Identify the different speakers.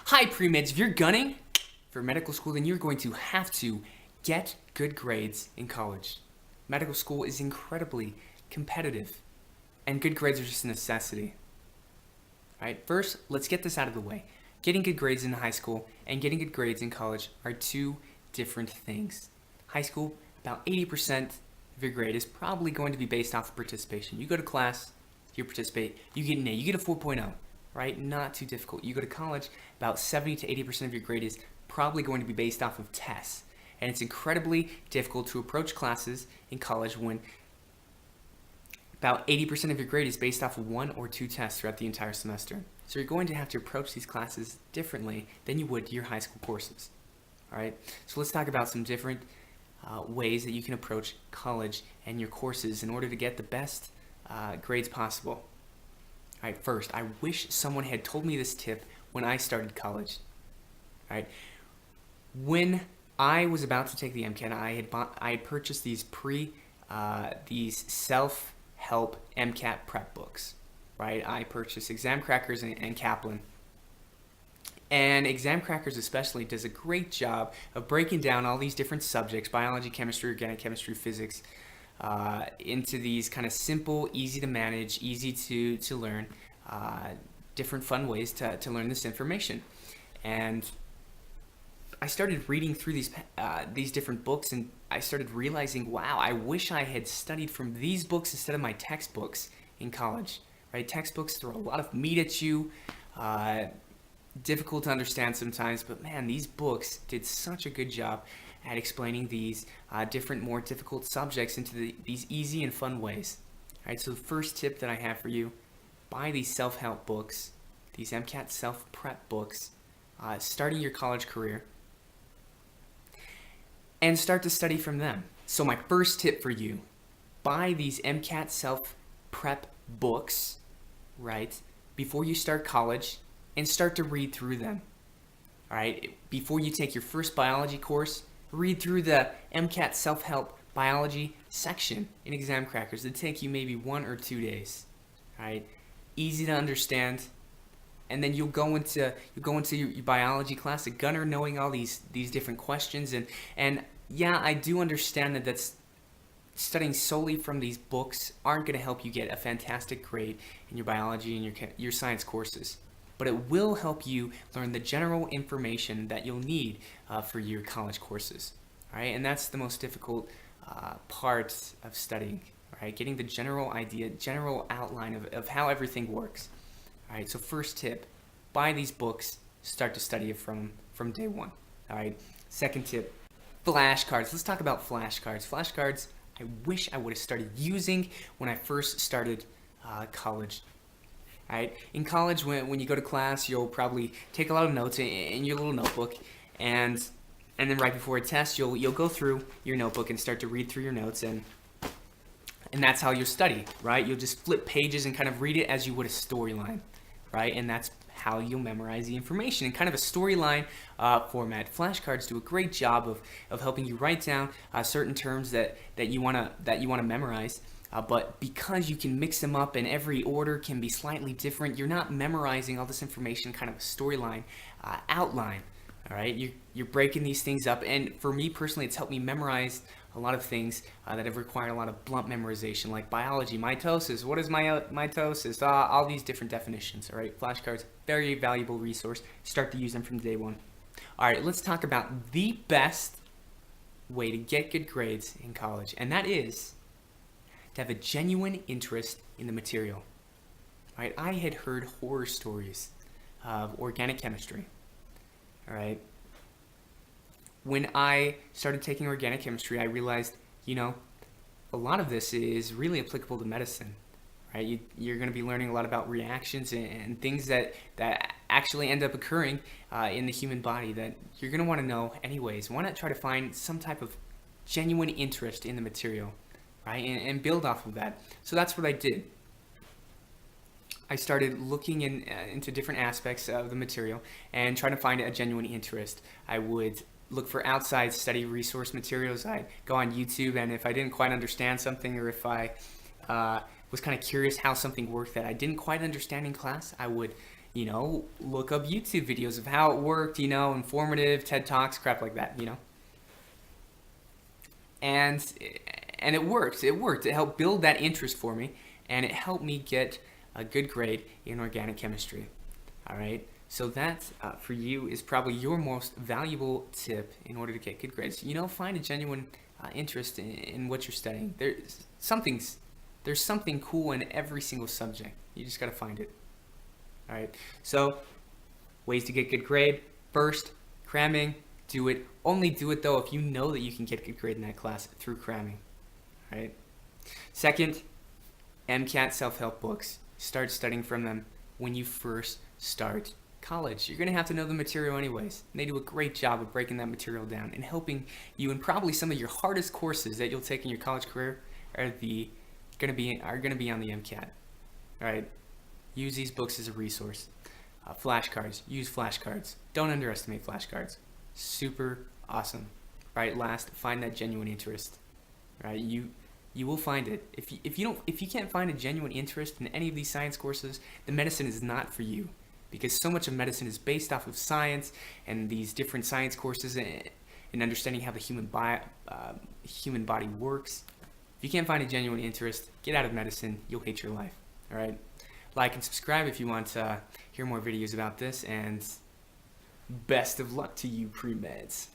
Speaker 1: Hi, pre-meds. If you're gunning for medical school, then you're going to have to get good grades in college. Medical school is incredibly competitive, and good grades are just a necessity. All right, first, let's get this out of the way. Getting good grades in high school and getting good grades in college are two different things. High school, about 80% of your grade is probably going to be based off of participation. You go to class, you participate, you get an A, you get a 4.0, right? Not too difficult. You go to college, about 70 to 80% of your grade is probably going to be based off of tests. And it's incredibly difficult to approach classes in college when about 80% of your grade is based off of one or two tests throughout the entire semester. So you're going to have to approach these classes differently than you would your high school courses. All right, so let's talk about some different ways that you can approach college and your courses in order to get the best grades possible. All right, first, I wish someone had told me this tip when I started college. All right, when I was about to take the MCAT, I had purchased these self-help MCAT prep books. Right, I purchased Exam Crackers and Kaplan. And Exam Crackers especially does a great job of breaking down all these different subjects, biology, chemistry, organic chemistry, physics, into these kind of simple, easy to manage, easy to learn, different fun ways to learn this information. And I started reading through these different books, and I started realizing, wow, I wish I had studied from these books instead of my textbooks in college. Right? Textbooks throw a lot of meat at you, difficult to understand sometimes, but man, these books did such a good job at explaining these different, more difficult subjects into these easy and fun ways. All right, so the first tip that I have for you, buy these self-help books, these MCAT self-prep books, starting your college career, and start to study from them. So my first tip for you, buy these MCAT self-prep books, right, before you start college, and start to read through them. All right, before you take your first biology course, read through the MCAT self-help biology section in Exam Crackers. It'll take you maybe 1 or 2 days. All right, easy to understand, and then you'll go into your biology class, a gunner, knowing all these different questions, and yeah, I do understand that's studying solely from these books aren't going to help you get a fantastic grade in your biology and your science courses, but it will help you learn the general information that you'll need for your college courses. All right, and that's the most difficult part of studying. All right, getting the general idea, general outline of how everything works. All right, so first tip, buy these books, start to study it from day one. All right, second tip, flashcards. Let's talk about flashcards. Flashcards, I wish I would have started using when I first started college. All right, in college, when you go to class, you'll probably take a lot of notes in your little notebook, and then right before a test, you'll go through your notebook and start to read through your notes, and that's how you'll study, right? You'll just flip pages and kind of read it as you would a storyline, right? And that's how you'll memorize the information in kind of a storyline format. Flashcards do a great job of helping you write down certain terms that you wanna memorize. But because you can mix them up and every order can be slightly different, you're not memorizing all this information kind of a storyline outline. All right, you're breaking these things up, and for me personally, it's helped me memorize a lot of things that have required a lot of blunt memorization, like biology, mitosis. What is mitosis? All these different definitions. All right, flashcards, very valuable resource. Start to use them from day one. All right, let's talk about the best way to get good grades in college, and that is to have a genuine interest in the material. All right, I had heard horror stories of organic chemistry. All right. When I started taking organic chemistry, I realized, a lot of this is really applicable to medicine, right? You're going to be learning a lot about reactions and things that actually end up occurring in the human body that you're going to want to know anyways. Why not try to find some type of genuine interest in the material, right? And build off of that. So that's what I did. I started looking into different aspects of the material and trying to find a genuine interest. I would look for outside study resource materials. I'd go on YouTube, and if I didn't quite understand something, or if I was kind of curious how something worked that I didn't quite understand in class, I would look up YouTube videos of how it worked, informative TED Talks, crap like that. And it worked. It worked. It helped build that interest for me, and it helped me get a good grade in organic chemistry. All right. So that for you is probably your most valuable tip in order to get good grades. Find a genuine interest in what you're studying. There's something cool in every single subject. You just got to find it. All right. So ways to get good grade. First, cramming. Do it. Only do it though if you know that you can get a good grade in that class through cramming. All right. Second, MCAT self-help books. Start studying from them when you first start college. You're going to have to know the material anyways. And they do a great job of breaking that material down and helping you in probably some of your hardest courses that you'll take in your college career are going to be on the MCAT. All right. Use these books as a resource. Flashcards. Use flashcards. Don't underestimate flashcards. Super awesome. Right. Last, find that genuine interest. Right. You will find it. If you can't find a genuine interest in any of these science courses, the medicine is not for you, because so much of medicine is based off of science and these different science courses and understanding how the human body works. If you can't find a genuine interest, get out of medicine. You'll hate your life. All right. Like and subscribe if you want to hear more videos about this, and best of luck to you, pre-meds.